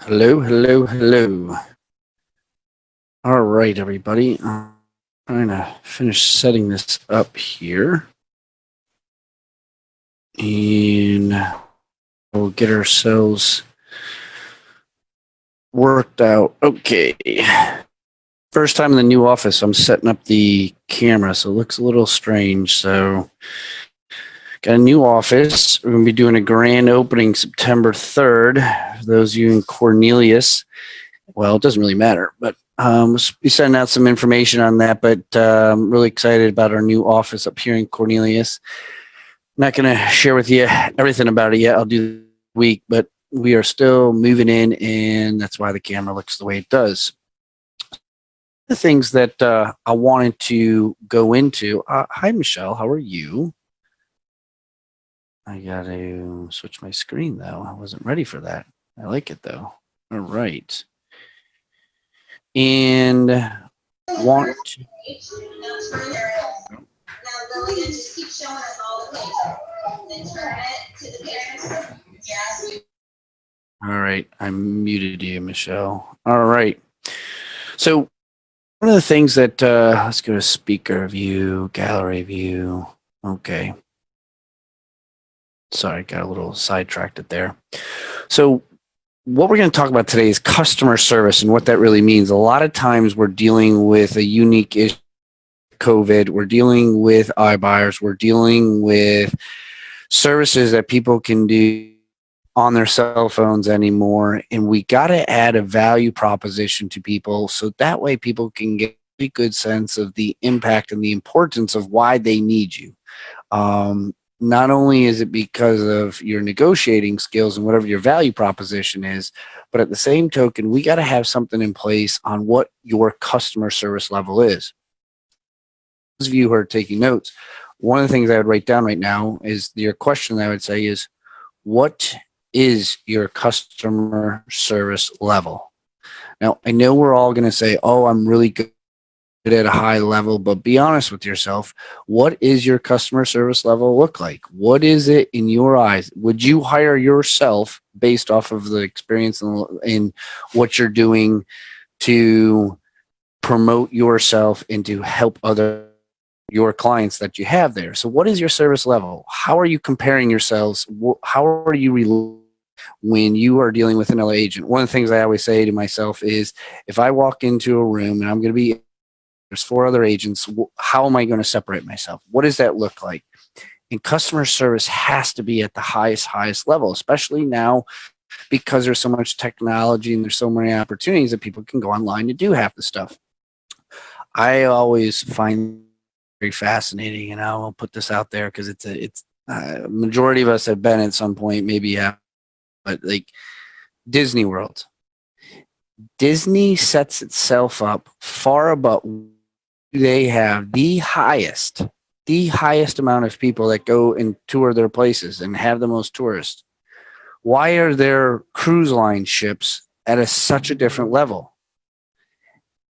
Hello, hello, hello. All right, everybody. I'm trying to finish setting this up here. And we'll get ourselves worked out. Okay. First time in the new office, I'm setting up the camera, so it looks a little strange. So, got a new office. We're going to be doing a grand opening September 3rd. For those of you in Cornelius, well, it doesn't really matter, but we'll be sending out some information on that. But I'm really excited about our new office up here in Cornelius. Not going to share with you everything about it yet. I'll do the week, but we are still moving in, and that's why the camera looks the way it does. The things that I wanted to go into. Hi, Michelle. How are you? I got to switch my screen, though. I wasn't ready for that. I like it, though. All right. And want to. Now, Lily, just keep showing us all the pages. Then turn it to the parents. Yes. All right. I muted you, Michelle. All right. So, one of the things that, let's go to speaker view, gallery view. Okay. Sorry, got a little sidetracked there. So, what we're going to talk about today is customer service and what that really means. A lot of times we're dealing with a unique issue. COVID, we're dealing with iBuyers, we're dealing with services that people can do on their cell phones anymore, and we got to add a value proposition to people so that way people can get a good sense of the impact and the importance of why they need you. Not only is it because of your negotiating skills and whatever your value proposition is, but at the same token, we got to have something in place on what your customer service level is. Those of you who are taking notes, one of the things I would write down right now is your question I would say is, what is your customer service level? Now, I know we're all going to say, oh, I'm really good at a high level, but be honest with yourself. What is your customer service level look like? What is it in your eyes? Would you hire yourself based off of the experience in what you're doing to promote yourself and to help your clients that you have there? So what is your service level? How are you comparing yourselves? How are you when you are dealing with another agent? One of the things I always say to myself is, if I walk into a room and there's 4 other agents, how am I going to separate myself? What does that look like? And customer service has to be at the highest level, especially now because there's so much technology and there's so many opportunities that people can go online to do half the stuff. I always find very fascinating, and I'll put this out there because it's majority of us have been at some point, maybe have, but like Disney World. Disney sets itself up far above. They have the highest amount of people that go and tour their places and have the most tourists. Why are their cruise line ships at such a different level?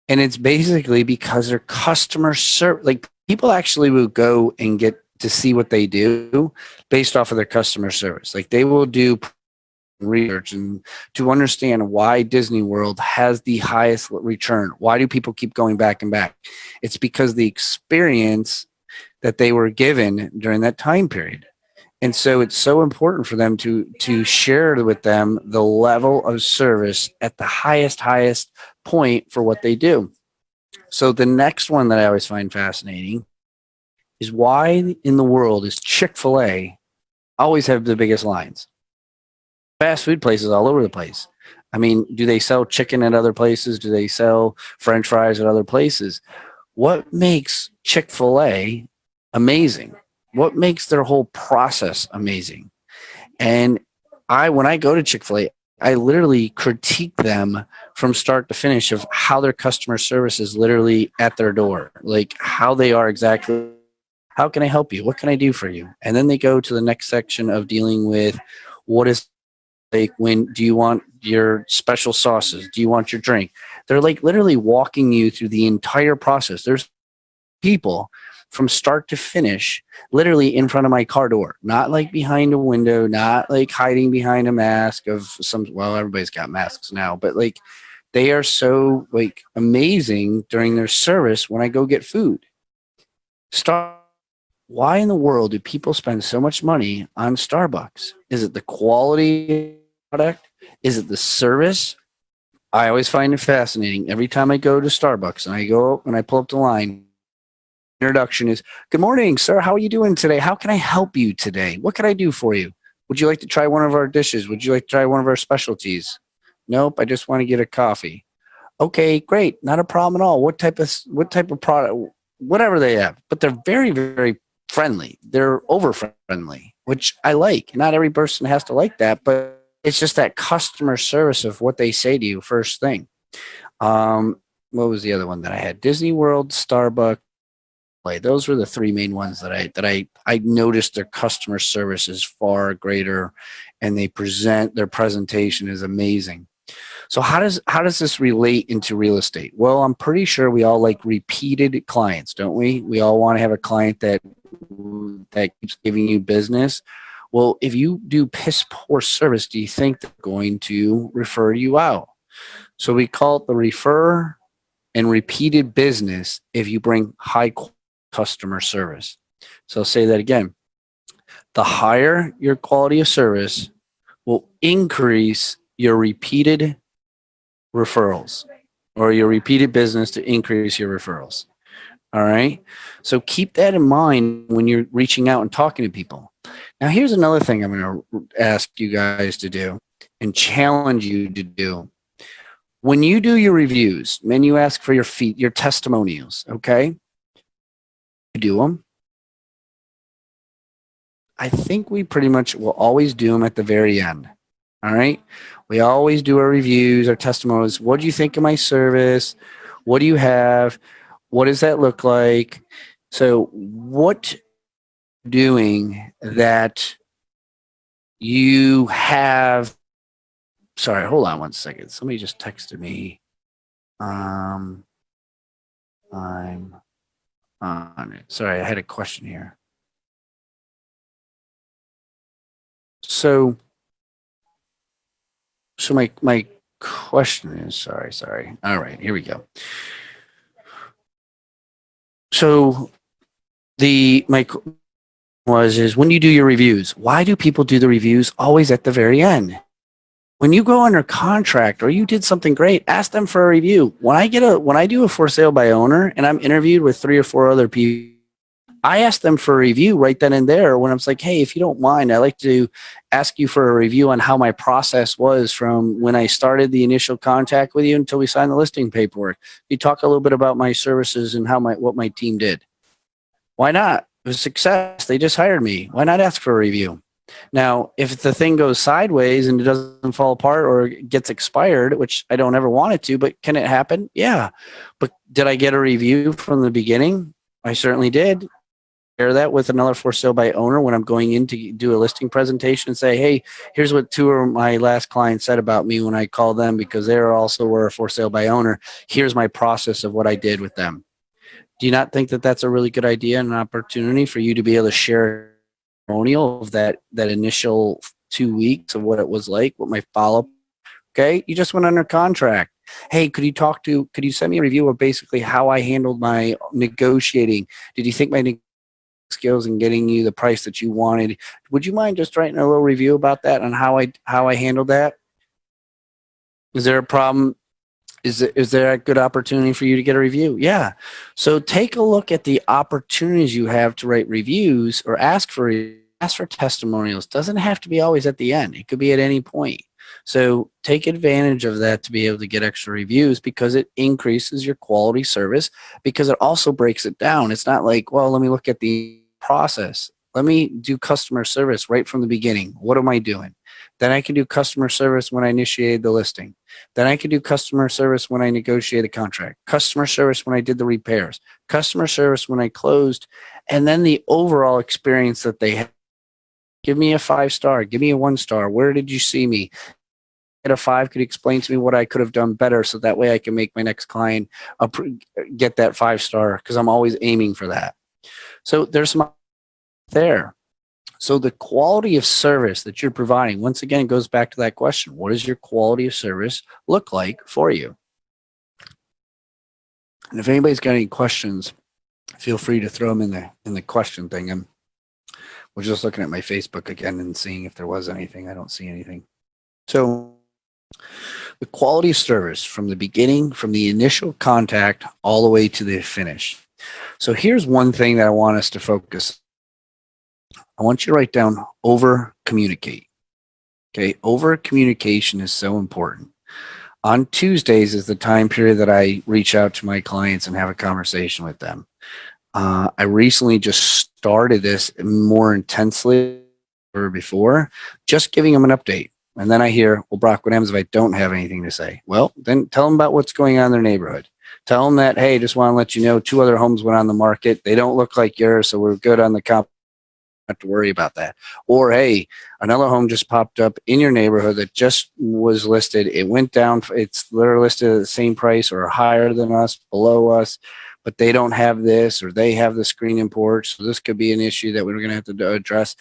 And it's basically because their customer service, like people actually will go and get to see what they do based off of their customer service. Like they will do research and to understand why Disney World has the highest return. Why do people keep going back and back? It's because the experience that they were given during that time period. And so it's so important for them to share with them the level of service at the highest point for what they do. So the next one that I always find fascinating is, why in the world is Chick-fil-A always have the biggest lines? Fast food places all over the place. I mean, do they sell chicken at other places? Do they sell French fries at other places? What makes Chick-fil-A amazing? What makes their whole process amazing? And when I go to Chick-fil-A, I literally critique them from start to finish of how their customer service is literally at their door, like how they are exactly. How can I help you? What can I do for you? And then they go to the next section of dealing with what is, like, when do you want your special sauces? Do you want your drink? They're like literally walking you through the entire process. There's people from start to finish, literally in front of my car door, not like behind a window, not like hiding behind a mask of some, well, everybody's got masks now, but like they are so like amazing during their service when I go get food. Star, why in the world do people spend so much money on Starbucks? Is it the quality product? Is it the service? I always find it fascinating. Every time I go to Starbucks and I go and I pull up the line, introduction is, "Good morning, sir. How are you doing today? How can I help you today? What can I do for you? Would you like to try one of our dishes? Would you like to try one of our specialties?" Nope, I just want to get a coffee. Okay, great. Not a problem at all. What type of product, whatever they have. But they're very, very friendly. They're over friendly, which I like. Not every person has to like that, but it's just that customer service of what they say to you first thing. What was the other one that I had? Disney World, Starbucks. Those were the three main ones that I noticed their customer service is far greater, and their presentation is amazing. So how does this relate into real estate? Well, I'm pretty sure we all like repeated clients, don't we? We all want to have a client that keeps giving you business. Well, if you do piss poor service, do you think they're going to refer you out? So we call it the refer and repeated business if you bring high customer service. So I'll say that again. The higher your quality of service will increase your repeated referrals or your repeated business to increase your referrals. All right. So keep that in mind when you're reaching out and talking to people. Now, here's another thing I'm going to ask you guys to do and challenge you to do. When you do your reviews, when you ask for your testimonials, okay, you do them. I think we pretty much will always do them at the very end. All right. We always do our reviews, our testimonials. What do you think of my service? What do you have? What does that look like? So, what doing that you have? Sorry, hold on one second. Somebody just texted me. I'm on it. Sorry, I had a question here. So my question is, sorry. All right, here we go. So my is when you do your reviews, why do people do the reviews always at the very end? When you go under contract or you did something great, ask them for a review. When I do a for sale by owner and I'm interviewed with 3 or 4 other people, I ask them for a review right then and there when I'm like, hey, if you don't mind, I'd like to ask you for a review on how my process was from when I started the initial contact with you until we signed the listing paperwork. You talk a little bit about my services and what my team did. Why not? It was a success. They just hired me. Why not ask for a review? Now, if the thing goes sideways and it doesn't fall apart or gets expired, which I don't ever want it to, but can it happen? Yeah. But did I get a review from the beginning? I certainly did. Share that with another for sale by owner when I'm going in to do a listing presentation and say, hey, here's what 2 of my last clients said about me when I called them because they also were a for sale by owner. Here's my process of what I did with them. Do you not think that that's a really good idea and an opportunity for you to be able to share a testimonial of that initial 2 weeks of what it was like, what my follow-up? Okay, you just went under contract. Hey, could you send me a review of basically how I handled my negotiating? Did you think my skills in getting you the price that you wanted? Would you mind just writing a little review about that and how I handled that? Is there a problem? Is there a good opportunity for you to get a review? Yeah. So take a look at the opportunities you have to write reviews or ask for testimonials. Doesn't have to be always at the end. It could be at any point. So take advantage of that to be able to get extra reviews because it increases your quality service because it also breaks it down. It's not like, well, let me look at the process. Let me do customer service right from the beginning. What am I doing? Then I can do customer service when I initiated the listing. Then I can do customer service when I negotiated the contract, customer service when I did the repairs, customer service when I closed, and then the overall experience that they have. Give me a 5-star. Give me a 1-star. Where did you see me? At a 5, could you explain to me what I could have done better so that way I can make my next client get that 5-star because I'm always aiming for that. So there's some there. So the quality of service that you're providing, once again, it goes back to that question. What does your quality of service look like for you? And if anybody's got any questions, feel free to throw them in the question thing. And we're just looking at my Facebook again and seeing if there was anything. I don't see anything. So the quality of service from the beginning, from the initial contact all the way to the finish. So here's one thing that I want us to focus. I want you to write down over communicate. Okay, over communication is so important. On Tuesdays is the time period that I reach out to my clients and have a conversation with them. I recently just started this more intensely than before, just giving them an update. And then I hear, well, Brock, what happens if I don't have anything to say? Well, then tell them about what's going on in their neighborhood. Tell them that, hey, just want to let you know 2 other homes went on the market. They don't look like yours, so we're good on the comp. Have to worry about that. Or, hey, another home just popped up in your neighborhood that just was listed. It went down. They're listed at the same price or higher than us, below us, but they don't have this, or they have the screen porch. So this could be an issue that we're going to have to address.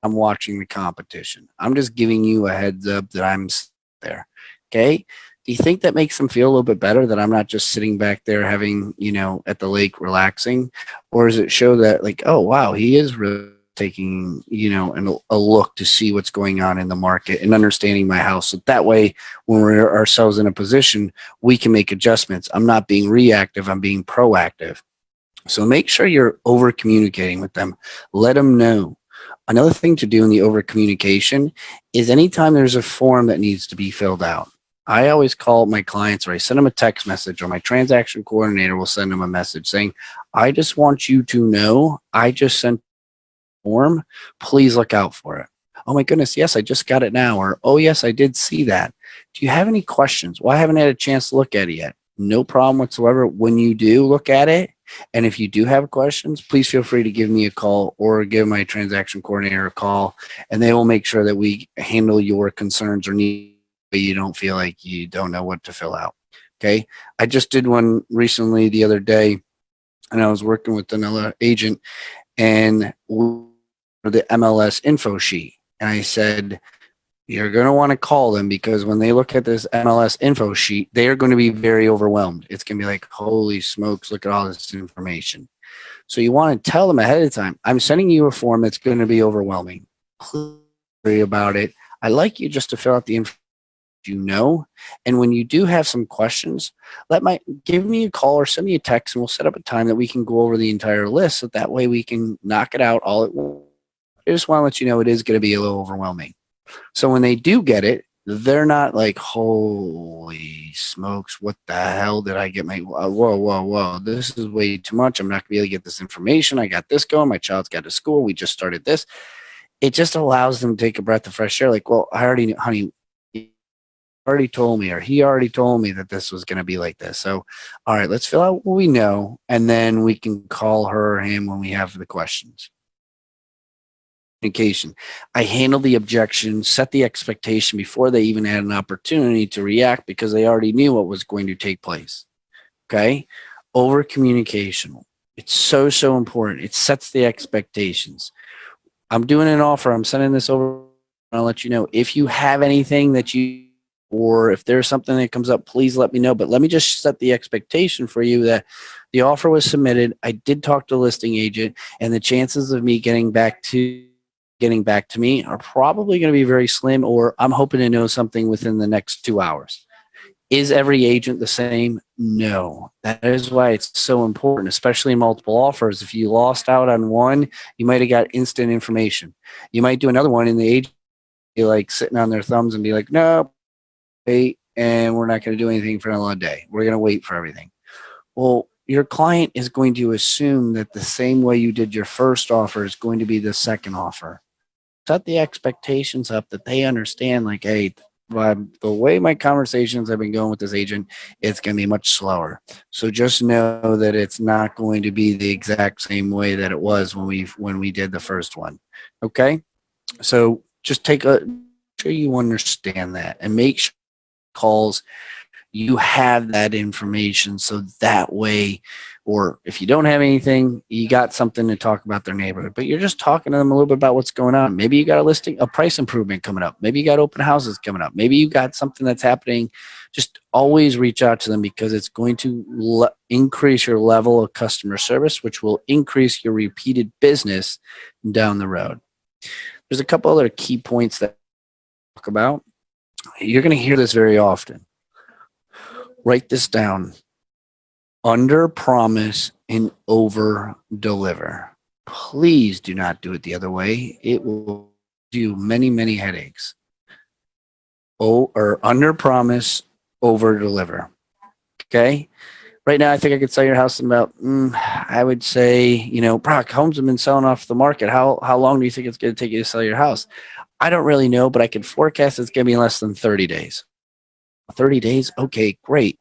I'm watching the competition. I'm just giving you a heads up that I'm there. Okay. Do you think that makes them feel a little bit better that I'm not just sitting back there having, at the lake relaxing? Or does it show that, like, oh, wow, he is really taking, a look to see what's going on in the market and understanding my house. So that way, when we're ourselves in a position, we can make adjustments. I'm not being reactive, I'm being proactive. So make sure you're over communicating with them. Let them know. Another thing to do in the over communication is anytime there's a form that needs to be filled out, I always call my clients, or I send them a text message, or my transaction coordinator will send them a message saying, I just want you to know I just sent a form. Please look out for it. Oh my goodness, yes, I just got it now. Or, oh yes, I did see that. Do you have any questions? Well, I haven't had a chance to look at it yet. No problem whatsoever. When you do look at it, and if you do have questions, please feel free to give me a call or give my transaction coordinator a call, and they will make sure that we handle your concerns or needs. You don't feel like you don't know what to fill out. Okay. I just did one recently the other day, and I was working with another agent, and the MLS info sheet. And I said, you're going to want to call them, because when they look at this MLS info sheet, they're going to be very overwhelmed. It's going to be like, holy smokes, look at all this information. So you want to tell them ahead of time, I'm sending you a form that's going to be overwhelming. Please worry about it. I'd like you just to fill out the information. And when you do have some questions, give me a call or send me a text, and we'll set up a time that we can go over the entire list, so that way we can knock it out all at once. I just want to let you know it is going to be a little overwhelming. So when they do get it, they're not like, holy smokes, what the hell did I get whoa, this is way too much. I'm not going to be able to get this information. I got this going. My child's got to school. We just started this. It just allows them to take a breath of fresh air. Like, well, I already knew, honey, already told me, or he already told me that this was going to be like this. So, all right, let's fill out what we know, and then we can call her or him when we have the questions. Communication. I handle the objection, set the expectation before they even had an opportunity to react, because they already knew what was going to take place. Okay? Over communication. It's so important. It sets the expectations. I'm doing an offer. I'm sending this over. I'll let you know. If you have anything that or if there's something that comes up, please let me know. But let me just set the expectation for you that the offer was submitted. I did talk to the listing agent, and the chances of me getting back to me are probably going to be very slim, or I'm hoping to know something within the next 2 hours. Is every agent the same? No. That is why it's so important, especially in multiple offers. If you lost out on one, you might have got instant information. You might do another one, and the agent be like sitting on their thumbs and be like, no, wait, and we're not going to do anything for another day. We're going to wait for everything. Well, your client is going to assume that the same way you did your first offer is going to be the second offer. Set the expectations up that they understand, like, hey, the way my conversations have been going with this agent, it's going to be much slower. So just know that it's not going to be the exact same way that it was when we did the first one. Okay? So just make sure you understand that, and make sure calls you have that information. So that way, or if you don't have anything, you got something to talk about their neighborhood, but you're just talking to them a little bit about what's going on. Maybe you got a listing, a price improvement coming up. Maybe you got open houses coming up. Maybe you got something that's happening. Just always reach out to them, because it's going to increase your level of customer service, which will increase your repeated business down the road. There's a couple other key points that I talk about. You're going to hear this very often. Write this down. Under promise and over deliver. Please do not do it the other way. It will give you many, many headaches. Or under promise, over deliver. Okay. Right now, I think I could sell your house in about, I would say, Brock, homes have been selling off the market. How long do you think it's going to take you to sell your house? I don't really know, but I can forecast it's going to be less than 30 days. 30 days? Okay, great.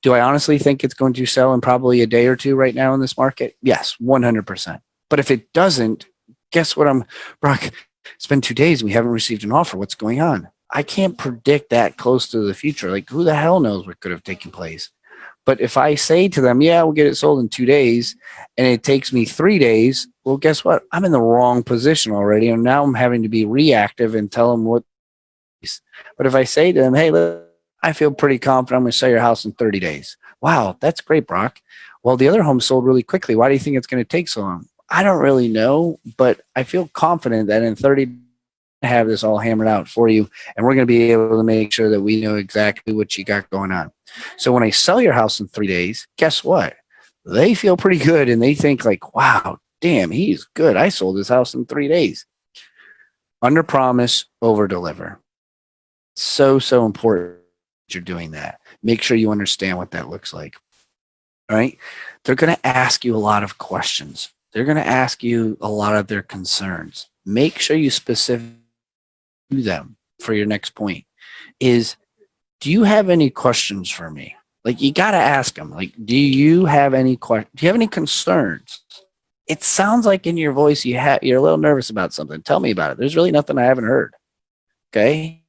Do I honestly think it's going to sell in probably a day or two right now in this market? Yes, 100%. But if it doesn't, guess what? Brock, it's been 2 days and we haven't received an offer. What's going on? I can't predict that close to the future. Like, who the hell knows what could have taken place? But if I say to them, yeah, we'll get it sold in 2 days, and it takes me 3 days, well, guess what? I'm in the wrong position already. And now I'm having to be reactive and tell them what. But if I say to them, hey, look, I feel pretty confident I'm going to sell your house in 30 days. Wow, that's great, Brock. Well, the other home sold really quickly. Why do you think it's going to take so long? I don't really know, but I feel confident that in 30 days, I have this all hammered out for you, and we're going to be able to make sure that we know exactly what you got going on. So when I sell your house in 3 days, guess what? They feel pretty good, and they think like, wow, damn, he's good. I sold his house in 3 days. Under promise, over deliver. So important that you're doing that. Make sure you understand what that looks like. All right. They're going to ask you a lot of questions. They're going to ask you a lot of their concerns. Make sure you specific to them for your next point is, do you have any questions for me? Like, you got to ask them, like, do you have any questions? Do you have any concerns? It sounds like in your voice you're a little nervous about something. Tell me about it. There's really nothing I haven't heard. Okay.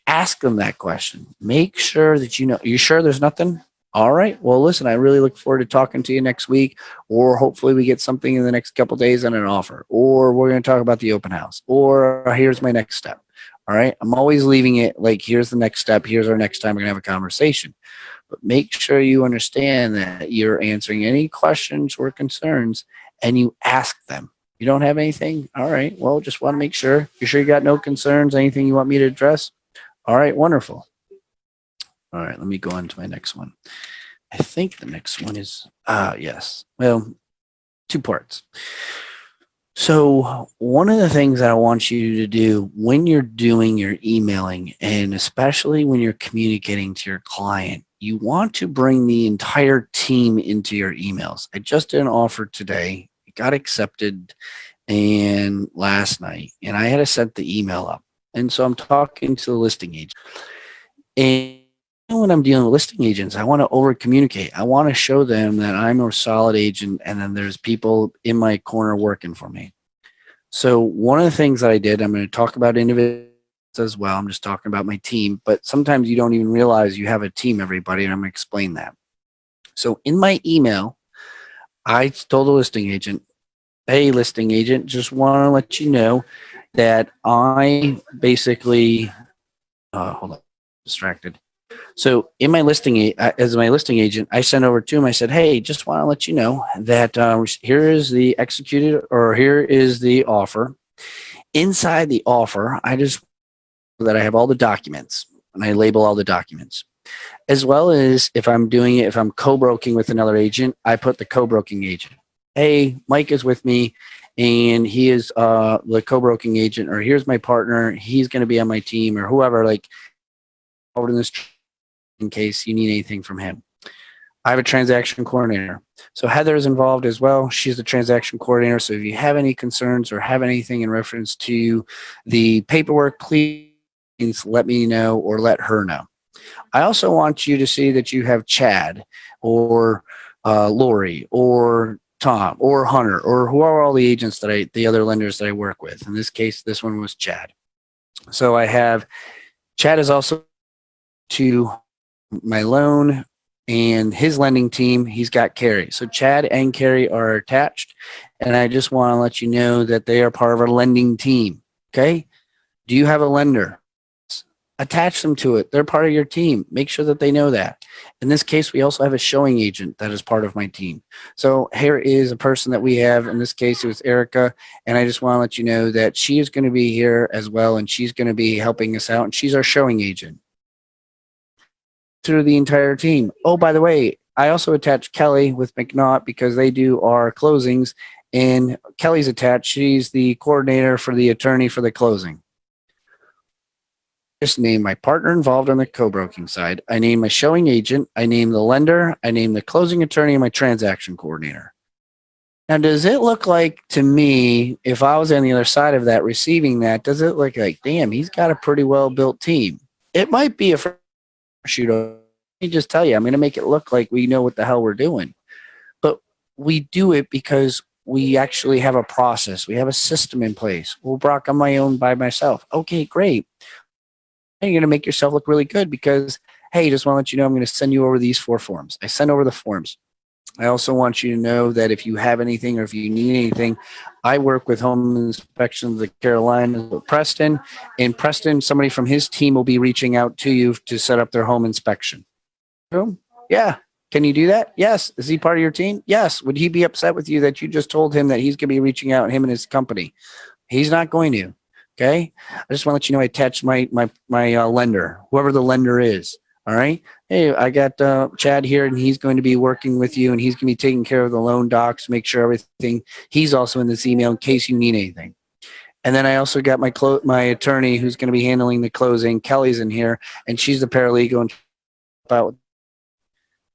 Ask them that question. Make sure that you sure there's nothing? All right. Well, listen, I really look forward to talking to you next week, or hopefully we get something in the next couple of days on an offer, or we're going to talk about the open house, or here's my next step. All right. I'm always leaving it like, here's the next step. Here's our next time we're going to have a conversation. But make sure you understand that you're answering any questions or concerns and you ask them. You don't have anything? All right. Well, just want to make sure. You sure you got no concerns? Anything you want me to address? All right. Wonderful. All right. Let me go on to my next one. I think the next one is, yes. Well, 2 parts. So one of the things that I want you to do when you're doing your emailing, and especially when you're communicating to your client, you want to bring the entire team into your emails. I just did an offer today. It got accepted and last night, and I had to set the email up. And so I'm talking to the listing agent. And when I'm dealing with listing agents, I want to over communicate. I want to show them that I'm a solid agent, and then there's people in my corner working for me. So one of the things that I did, I'm going to talk about individuals as well. I'm just talking about my team, but sometimes you don't even realize you have a team, everybody, and I'm going to explain that. So in my email, I told the listing agent, hey, listing agent, just want to let you know that I basically, hold on, distracted. So in my listing, as my listing agent, I sent over to him. I said, hey, just want to let you know that here is the executed, or here is the offer. Inside the offer, I just that I have all the documents, and I label all the documents, as well as if I'm doing it, if I'm co-broking with another agent, I put the co-broking agent. Hey, Mike is with me, and he is the co-broking agent, or here's my partner. He's going to be on my team, or whoever. Like, over in this, in case you need anything from him. I have a transaction coordinator. So Heather is involved as well. She's the transaction coordinator. So if you have any concerns or have anything in reference to the paperwork, please let me know or let her know. I also want you to see that you have Chad or Lori or Tom or Hunter or who are all the agents that the other lenders that I work with. In this case, this one was Chad. So I have Chad is also to my loan and his lending team, he's got Carrie. So Chad and Carrie are attached. And I just want to let you know that they are part of our lending team. Okay. Do you have a lender? Attach them to it. They're part of your team. Make sure that they know that. In this case, we also have a showing agent that is part of my team. So here is a person that we have. In this case, it was Erica. And I just want to let you know that she is going to be here as well. And she's going to be helping us out. And she's our showing agent through the entire team. Oh, by the way, I also attached Kelly with McNaught because they do our closings. And Kelly's attached. She's the coordinator for the attorney for the closing. Just name my partner involved on the co-broking side. I name my showing agent. I name the lender. I name the closing attorney and my transaction coordinator. Now, does it look like to me, if I was on the other side of that, receiving that, does it look like, damn, he's got a pretty well-built team? It might be a shoot. Let me just tell you, I'm going to make it look like we know what the hell we're doing. But we do it because we actually have a process. We have a system in place. Well, Brock, I'm my own by myself. Okay, great. And you're going to make yourself look really good because, hey, just want to let you know I'm going to send you over these 4 forms. I send over the forms. I also want you to know that if you have anything or if you need anything, I work with Home Inspections of the Carolinas with Preston. And Preston, somebody from his team will be reaching out to you to set up their home inspection. Yeah. Can you do that? Yes. Is he part of your team? Yes. Would he be upset with you that you just told him that he's going to be reaching out, him and his company? He's not going to. Okay. I just want to let you know I attached my lender, whoever the lender is. All right. Hey, I got Chad here, and he's going to be working with you, and he's going to be taking care of the loan docs, make sure everything. He's also in this email in case you need anything. And then I also got my attorney who's going to be handling the closing. Kelly's in here, and she's the paralegal. And about,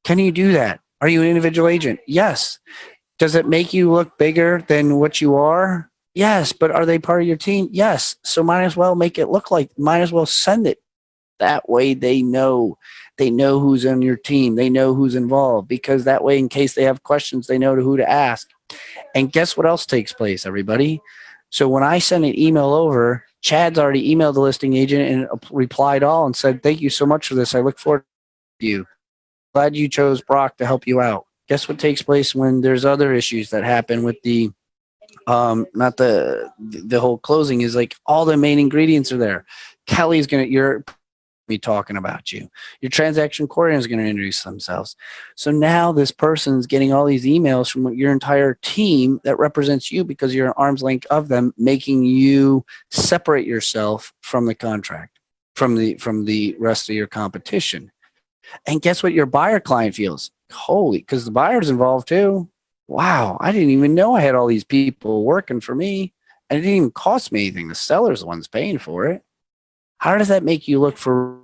can you do that? Are you an individual agent? Yes. Does it make you look bigger than what you are? Yes. But are they part of your team? Yes. So might as well make it look like, might as well send it. That way they know who's on your team. They know who's involved, because that way, in case they have questions, they know who to ask. And guess what else takes place, everybody? So when I send an email over, Chad's already emailed the listing agent and replied all and said, thank you so much for this. I look forward to you. Glad you chose Brock to help you out. Guess what takes place when there's other issues that happen with the not the whole closing is like all the main ingredients are there. Kelly's you're be talking about you. Your transaction coordinator is going to introduce themselves. So now this person's getting all these emails from your entire team that represents you because you're an arm's length of them, making you separate yourself from the contract, from the rest of your competition. And guess what your buyer client feels? Holy, because the buyer's involved too. Wow, I didn't even know I had all these people working for me. And it didn't even cost me anything. The seller's the one's paying for it. How does that make you look for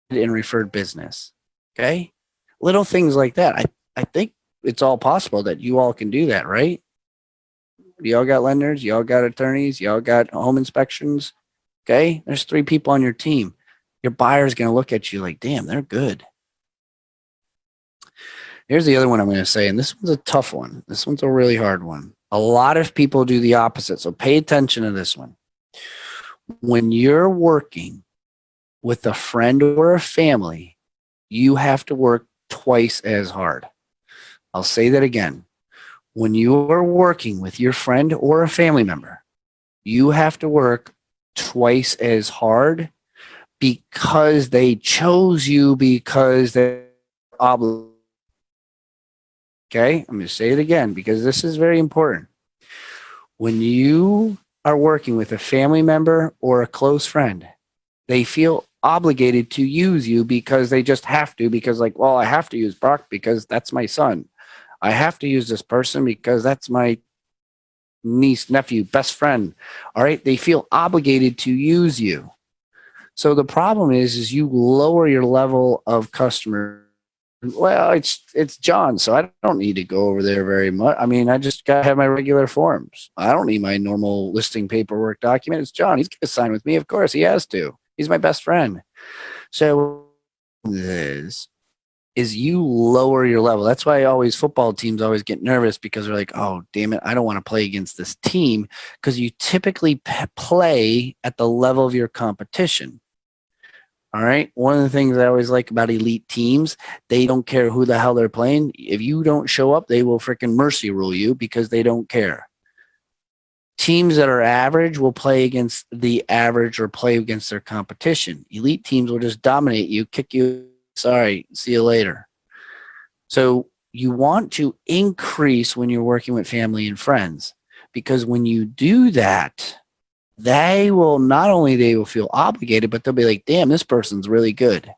in referred business? Okay. Little things like that. I think it's all possible that you all can do that, right? You all got lenders, you all got attorneys, you all got home inspections. Okay. There's 3 people on your team. Your buyer's going to look at you like, damn, they're good. Here's the other one I'm going to say, and this one's a tough one. This one's a really hard one. A lot of people do the opposite. So pay attention to this one. When you're working with a friend or a family, you have to work twice as hard. I'll say that again. When you are working with your friend or a family member, you have to work twice as hard because they chose you, because they're obligated. Okay, I'm going to say it again because this is very important. When you are working with a family member or a close friend, they feel obligated to use you because they just have to, because like, well, I have to use Brock because that's my son. I have to use this person because that's my niece, nephew, best friend. All right. They feel obligated to use you. So the problem is you lower your level of customer. Well, it's John, so I don't need to go over there very much. I mean, I just got to have my regular forms. I don't need my normal listing paperwork document. It's John. He's going to sign with me. Of course, he has to. He's my best friend. So this is you lower your level. That's why football teams always get nervous because they're like, oh, damn it, I don't want to play against this team, because you typically play at the level of your competition. All right. One of the things I always like about elite teams, they don't care who the hell they're playing. If you don't show up, they will freaking mercy rule you because they don't care. Teams that are average will play against the average or play against their competition. Elite teams will just dominate you, kick you. Sorry, see you later. So you want to increase when you're working with family and friends, because when you do that, they will not only they will feel obligated, but they'll be like, damn, this person's really good.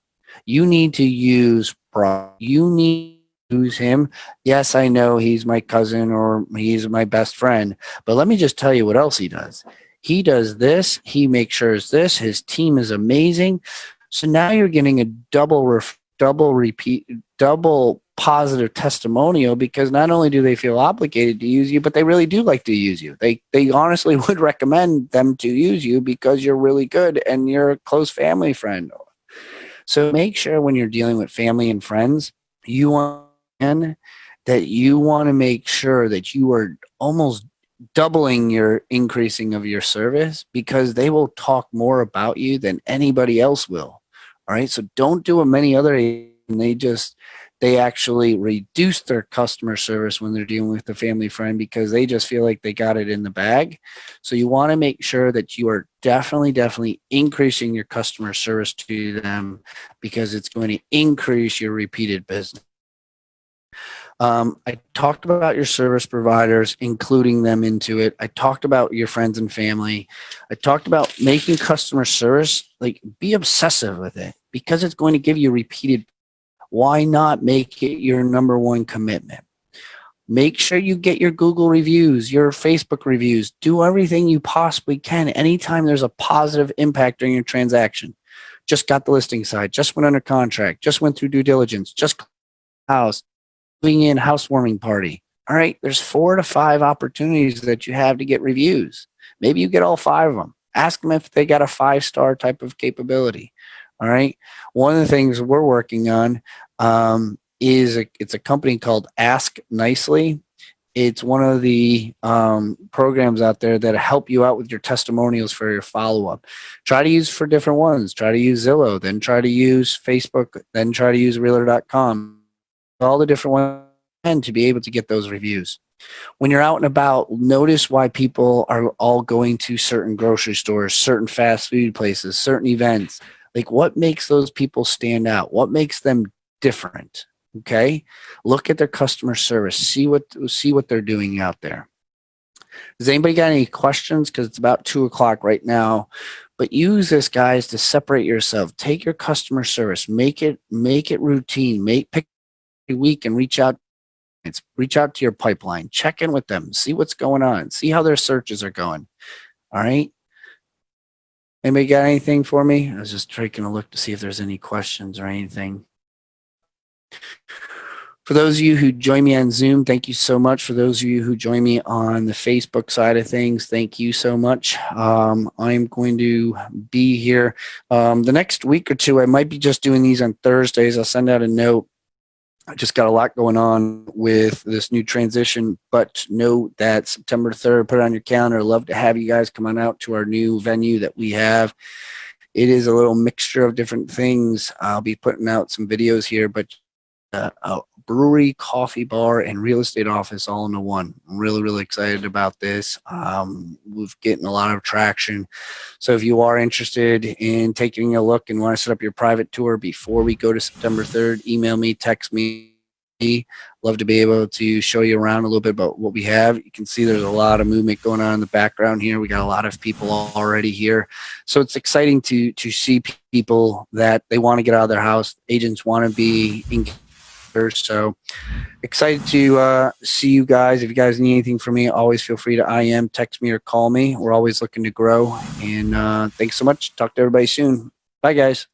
You need to use Brock. You need to use him. Yes, I know he's my cousin or he's my best friend, but let me just tell you what else he does. He does this. He makes sure it's this. His team is amazing. So now you're getting a double positive testimonial, because not only do they feel obligated to use you, but they really do like to use you. They honestly would recommend them to use you because you're really good and you're a close family friend. So make sure when you're dealing with family and friends, you want that you want to make sure that you are almost doubling your increasing of your service, because they will talk more about you than anybody else will. All right. So don't do what many other agents, they actually reduce their customer service when they're dealing with a family friend because they just feel like they got it in the bag. So you want to make sure that you are definitely increasing your customer service to them, because it's going to increase your repeated business. I talked about your service providers, including them into it. I talked about your friends and family. I talked about making customer service, like, be obsessive with it because it's going to give you repeated. Why not make it your number one commitment? Make sure you get your Google reviews, your Facebook reviews. Do everything you possibly can. Anytime there's a positive impact during your transaction. Just got the listing side, just went under contract, just went through due diligence, just house, moving in, housewarming party. All right, there's 4 to 5 opportunities that you have to get reviews. Maybe you get all 5 of them. Ask them if they got a 5-star type of capability. All right. One of the things we're working on it's a company called Ask Nicely. It's one of the programs out there that help you out with your testimonials for your follow-up. Try to use for different ones. Try to use Zillow, then try to use Facebook, then try to use Realtor.com. All the different ones and to be able to get those reviews. When you're out and about, notice why people are all going to certain grocery stores, certain fast food places, certain events. Like, what makes those people stand out? What makes them different? Okay. Look at their customer service. See what they're doing out there. Does anybody got any questions? Because it's about 2:00 right now. But use this, guys, to separate yourself. Take your customer service, make it routine. Pick a week and reach out to your pipeline, check in with them, see what's going on, see how their searches are going. All right. Anybody got anything for me? I was just taking a look to see if there's any questions or anything. For those of you who join me on Zoom, thank you so much. For those of you who join me on the Facebook side of things, thank you so much. I'm going to be here the next week or two. I might be just doing these on Thursdays. I'll send out a note. I just got a lot going on with this new transition, but note that September 3rd, put it on your calendar. Love to have you guys come on out to our new venue that we have. It is a little mixture of different things. I'll be putting out some videos here, but a brewery, coffee bar, and real estate office all into one. I'm really excited about this. We've getting a lot of traction. So if you are interested in taking a look and want to set up your private tour before we go to September 3rd, email me, text me. Love to be able to show you around a little bit about what we have. You can see there's a lot of movement going on in the background here. We got a lot of people already here. So it's exciting to see people that they want to get out of their house. Agents want to be engaged. So excited to see you guys. If you guys need anything from me, always feel free to IM, text me, or call me. We're always looking to grow. And thanks so much. Talk to everybody soon. Bye, guys.